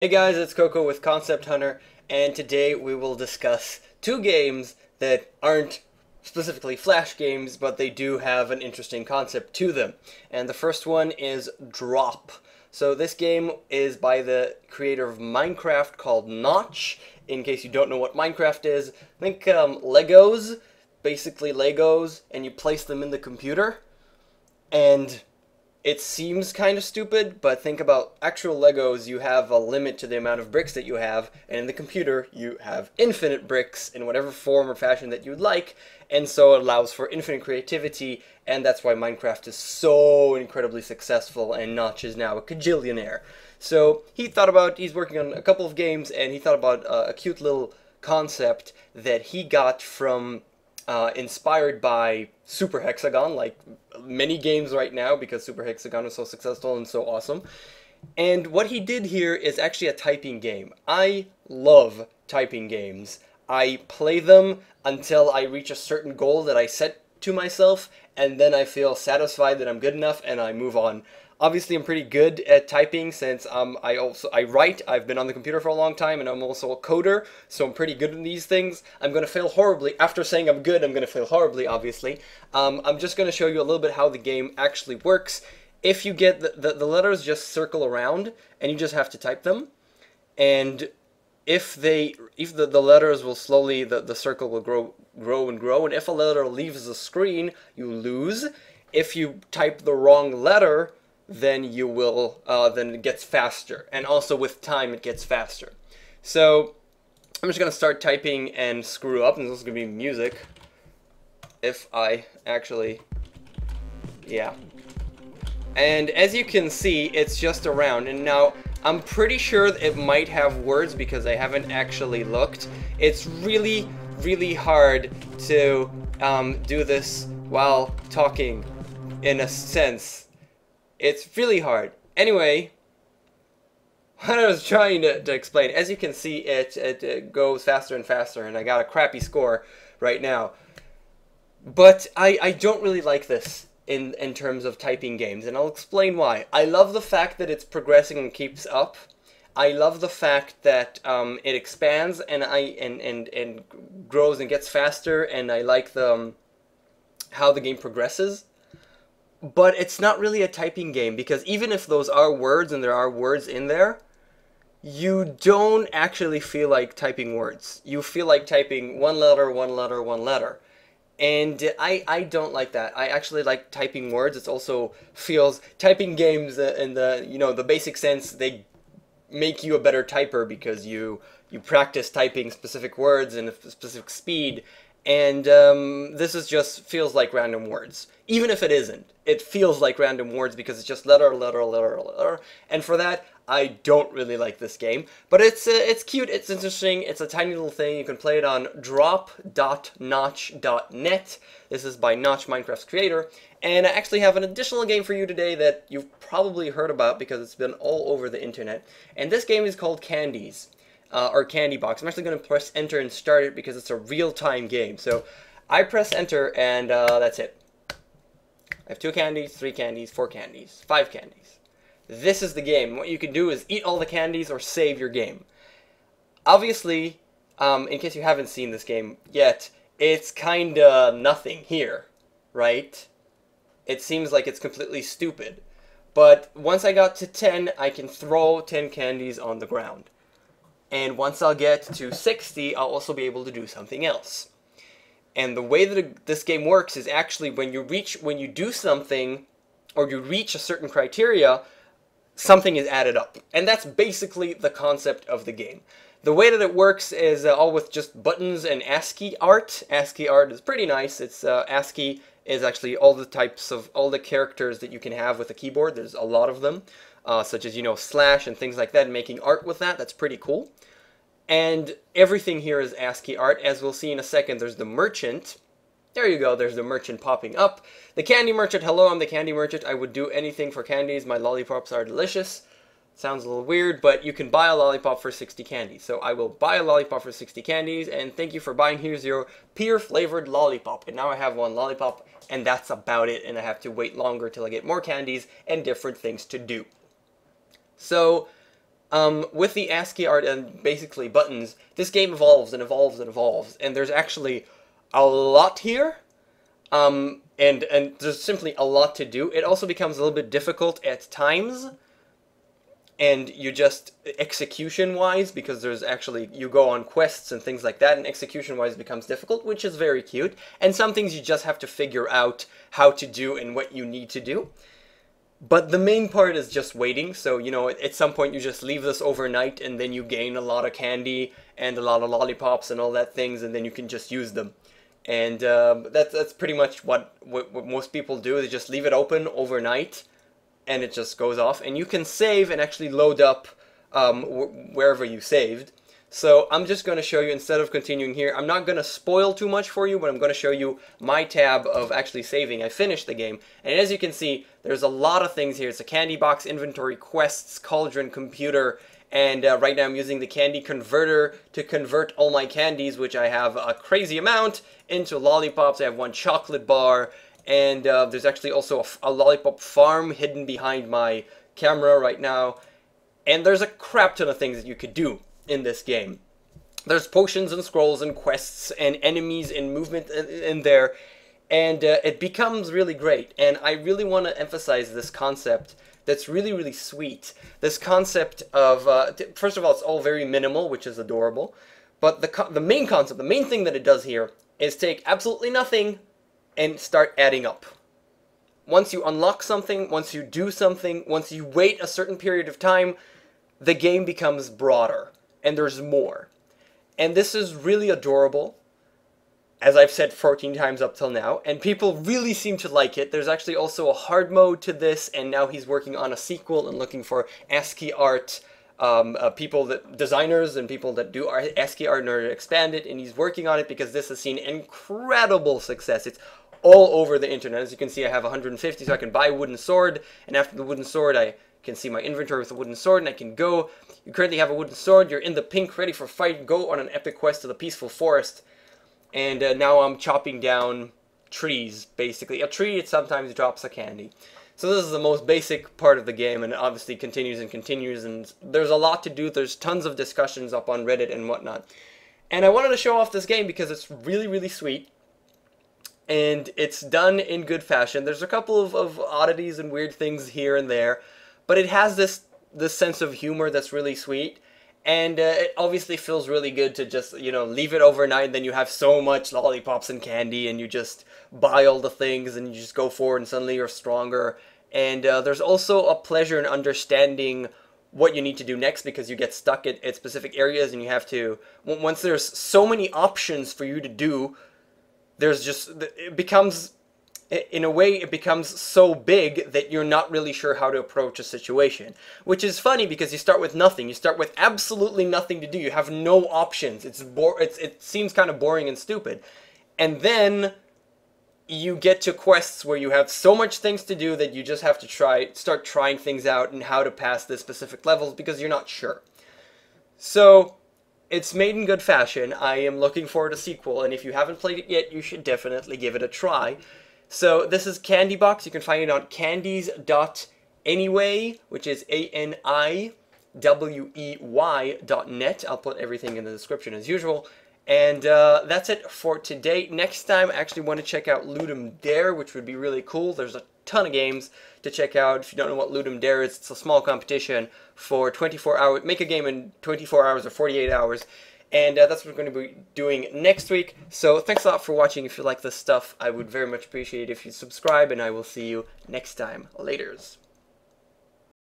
Hey guys, it's Coco with Concept Hunter, and today we will discuss two games that aren't specifically Flash games, but they do have an interesting concept to them. And the first one is Drop. So this game is by the creator of Minecraft called Notch. In case you don't know what Minecraft is, think Legos, basically Legos, and you place them in the computer. And it seems kind of stupid, but think about actual Legos. You have a limit to the amount of bricks that you have, and in the computer, you have infinite bricks in whatever form or fashion that you'd like, and so it allows for infinite creativity, and that's why Minecraft is so incredibly successful, and Notch is now a cajillionaire. So he's working on a couple of games, and he thought about a cute little concept that he got from inspired by Super Hexagon, like many games right now, because Super Hexagon is so successful and so awesome. And what he did here is actually a typing game. I love typing games. I play them until I reach a certain goal that I set to myself, and then I feel satisfied that I'm good enough, and I move on. Obviously, I'm pretty good at typing since I write. I've been on the computer for a long time, and I'm also a coder, so I'm pretty good at these things. I'm going to fail horribly. After saying I'm good, I'm going to fail horribly, obviously. I'm just going to show you a little bit how the game actually works. If you get the letters just circle around, and you just have to type them, and if the letters will slowly, the circle will grow and grow, and if a letter leaves the screen, you lose. If you type the wrong letter, then then it gets faster, and also with time it gets faster. So I'm just gonna start typing and screw up, and this is gonna be music. If I actually, yeah. And as you can see, it's just around, and now I'm pretty sure it might have words because I haven't actually looked. It's really, really hard to do this while talking, in a sense. It's really hard. Anyway, what I was trying to explain, as you can see, it goes faster and faster, and I got a crappy score right now. But I don't really like this in terms of typing games, and I'll explain why. I love the fact that it's progressing and keeps up. I love the fact that it expands and grows and gets faster, and I like how the game progresses. But it's not really a typing game, because even if those are words and there are words in there, you don't actually feel like typing words. You feel like typing one letter, one letter, one letter. And I don't like that. I actually like typing words. It also feels, typing games in the basic sense, they make you a better typer because you practice typing specific words in a specific speed. And this is just feels like random words. Even if it isn't, it feels like random words because it's just letter, letter, letter, letter. And for that, I don't really like this game. But it's cute, it's interesting, it's a tiny little thing. You can play it on drop.notch.net. This is by Notch, Minecraft's creator. And I actually have an additional game for you today that you've probably heard about because it's been all over the internet. And this game is called Candies. Or Candy Box. I'm actually going to press enter and start it because it's a real-time game. So I press enter and that's it. I have 2 candies, 3 candies, 4 candies, 5 candies. This is the game. What you can do is eat all the candies or save your game. Obviously, in case you haven't seen this game yet, it's kinda nothing here, right? It seems like it's completely stupid. But once I got to 10, I can throw 10 candies on the ground. And once I'll get to 60, I'll also be able to do something else. And the way that this game works is actually when you do something, or you reach a certain criteria, something is added up. And that's basically the concept of the game. The way that it works is all with just buttons and ASCII art. ASCII art is pretty nice. It's ASCII is actually all the characters that you can have with a keyboard. There's a lot of them. Such as, slash and things like that, and making art with that. That's pretty cool. And everything here is ASCII art. As we'll see in a second, there's the merchant. There you go, there's the merchant popping up. The candy merchant, hello, I'm the candy merchant. I would do anything for candies. My lollipops are delicious. Sounds a little weird, but you can buy a lollipop for 60 candies. So I will buy a lollipop for 60 candies, and thank you for buying. Here's your pear-flavored lollipop. And now I have 1 lollipop, and that's about it, and I have to wait longer till I get more candies and different things to do. So With the ASCII art and basically buttons, this game evolves and evolves and evolves, and there's actually a lot here, and there's simply a lot to do. It also becomes a little bit difficult at times, and you just, execution-wise, because there's actually, you go on quests and things like that, and execution-wise becomes difficult, which is very cute, and some things you just have to figure out how to do and what you need to do. But the main part is just waiting, so, you know, at some point you just leave this overnight, and then you gain a lot of candy, and a lot of lollipops and all that things, and then you can just use them. And that's pretty much what most people do. They just leave it open overnight, and it just goes off. And you can save and actually load up wherever you saved. So I'm just going to show you, instead of continuing here, I'm not going to spoil too much for you, but I'm going to show you my tab of actually saving. I finished the game, and as you can see, there's a lot of things here. It's a candy box, inventory, quests, cauldron, computer, and right now I'm using the candy converter to convert all my candies, which I have a crazy amount, into lollipops. I have one chocolate bar, and there's actually also a lollipop farm hidden behind my camera right now. And there's a crap ton of things that you could do in this game. There's potions and scrolls and quests and enemies and movement in there, and it becomes really great. And I really want to emphasize this concept that's really, really sweet. This concept of, first of all, it's all very minimal, which is adorable. But the main concept, the main thing that it does here is take absolutely nothing and start adding up. Once you unlock something, once you do something, once you wait a certain period of time, the game becomes broader, and there's more. And this is really adorable, as I've said 14 times up till now, and people really seem to like it. There's actually also a hard mode to this, and now he's working on a sequel and looking for ASCII art designers and people that do ASCII art in order to expand it, and he's working on it because this has seen incredible success. It's all over the internet. As you can see, I have 150, so I can buy a wooden sword, and after the wooden sword, I can see my inventory with a wooden sword, and I can go. You currently have a wooden sword, you're in the pink, ready for fight, go on an epic quest to the peaceful forest, and now I'm chopping down trees, basically. A tree, it sometimes drops a candy. So this is the most basic part of the game, and it obviously continues and continues, and there's a lot to do. There's tons of discussions up on Reddit and whatnot. And I wanted to show off this game because it's really, really sweet, and it's done in good fashion. There's a couple of oddities and weird things here and there, but it has this sense of humor that's really sweet, and it obviously feels really good to just, you know, leave it overnight, and then you have so much lollipops and candy, and you just buy all the things, and you just go forward, and suddenly you're stronger. And there's also a pleasure in understanding what you need to do next, because you get stuck at specific areas, and you have to, once there's so many options for you to do, there's just, it becomes, in a way, it becomes so big that you're not really sure how to approach a situation. Which is funny because you start with nothing. You start with absolutely nothing to do. You have no options. It seems kind of boring and stupid. And then you get to quests where you have so much things to do that you just have to start trying things out and how to pass the specific levels because you're not sure. So it's made in good fashion. I am looking forward to a sequel, and if you haven't played it yet, you should definitely give it a try. So this is Candy Box. You can find it on candies.anyway, which is ANIWEY.net. I'll put everything in the description as usual. And that's it for today. Next time, I actually want to check out Ludum Dare, which would be really cool. There's a ton of games to check out. If you don't know what Ludum Dare is, it's a small competition for 24 hours. Make a game in 24 hours or 48 hours. And that's what we're going to be doing next week. So thanks a lot for watching. If you like this stuff, I would very much appreciate it if you subscribe, and I will see you next time. Laters.